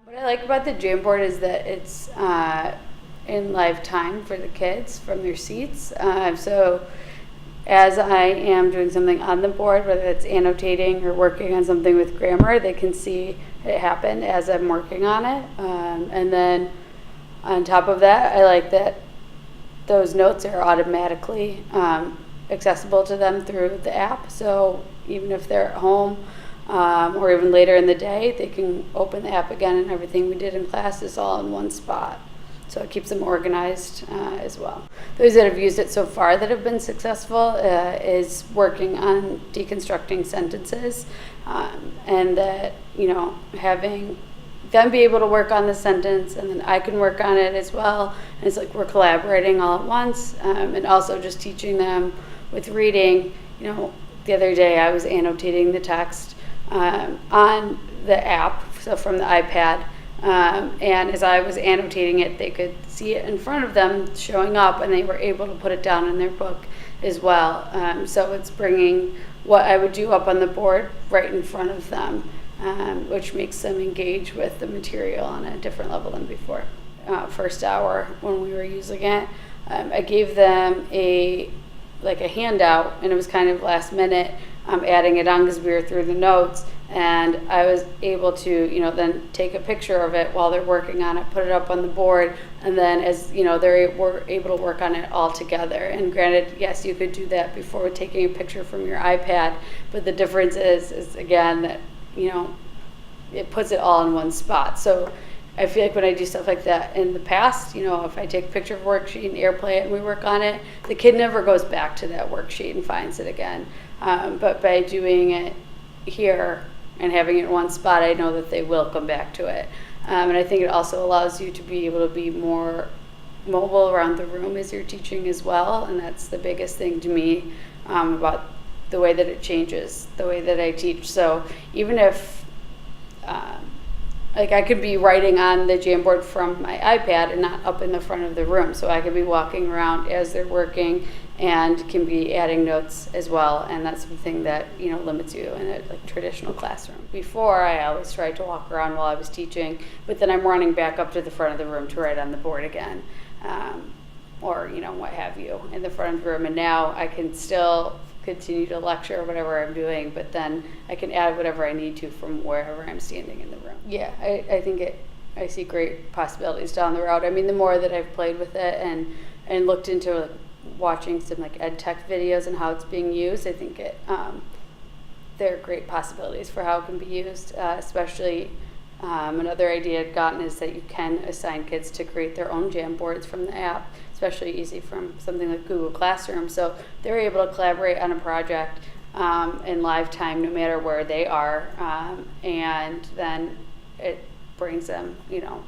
What I like about the Jamboard is that it's in live time for the kids from their seats. So as I am doing something on the board, whether it's annotating or working on something with grammar, they can see it happen as I'm working on it. And then on top of that, I like that those notes are automatically accessible to them through the app. So even if they're at home or even later in the day, they can open the app again and everything we did in class is all in one spot. So it keeps them organized as well. Those that have used it so far that have been successful is working on deconstructing sentences and that, having them be able to work on the sentence and then I can work on it as well. And it's like we're collaborating all at once and also just teaching them with reading. The other day I was annotating the text on the app, so from the iPad. And as I was annotating it, they could see it in front of them showing up and they were able to put it down in their book as well. So it's bringing what I would do up on the board right in front of them, which makes them engage with the material on a different level than before. First hour when we were using it, I gave them a handout, and it was kind of last minute, adding it on because we were through the notes, and I was able to then take a picture of it while they're working on it, put it up on the board, and then as they were able to work on it all together. And granted, yes, you could do that before taking a picture from your iPad, but the difference is again that it puts it all in one spot. So I feel like when I do stuff like that in the past, if I take a picture of a worksheet and AirPlay it and we work on it, the kid never goes back to that worksheet and finds it again. But by doing it here and having it in one spot, I know that they will come back to it. And I think it also allows you to be able to be more mobile around the room as you're teaching as well. And that's the biggest thing to me about the way that it changes, the way that I teach. So even if I could be writing on the Jamboard from my iPad and not up in the front of the room. So I could be walking around as they're working and can be adding notes as well. And that's something that, limits you in a traditional classroom. Before, I always tried to walk around while I was teaching, but then I'm running back up to the front of the room to write on the board again. Or, what have you in the front of the room. And now I can still continue to lecture or whatever I'm doing, but then I can add whatever I need to from wherever I'm standing in the room. Yeah, I think I see great possibilities down the road. I mean, the more that I've played with it and looked into watching some ed tech videos and how it's being used, I think there are great possibilities for how it can be used, especially another idea I've gotten is that you can assign kids to create their own Jamboards from the app, especially easy from something like Google Classroom. So they're able to collaborate on a project in live time no matter where they are, and then it brings them,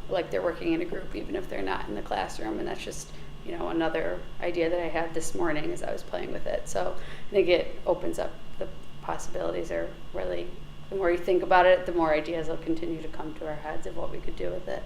like they're working in a group even if they're not in the classroom. And that's just, another idea that I had this morning as I was playing with it. So I think it opens up the possibilities are really, the more you think about it, the more ideas will continue to come to our heads of what we could do with it.